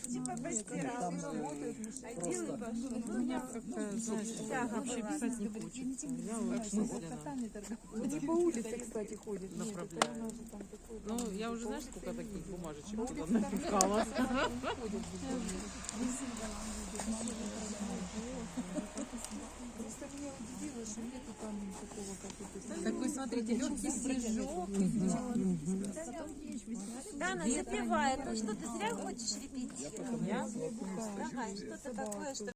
Типа постирал. Один и пошел. У меня как-то, знаешь, вообще писать не хочется. Я вообще Они по улице, кстати, ходят. направляю. Ну, я уже, знаешь, сколько таких бумажечек туда напихала. Просто меня удивило, что нету там такого, как это. Такой, смотрите, легкий снежок. Дана, запивай, а то что ты зря хочешь репетировать? Давай, что-то такое, что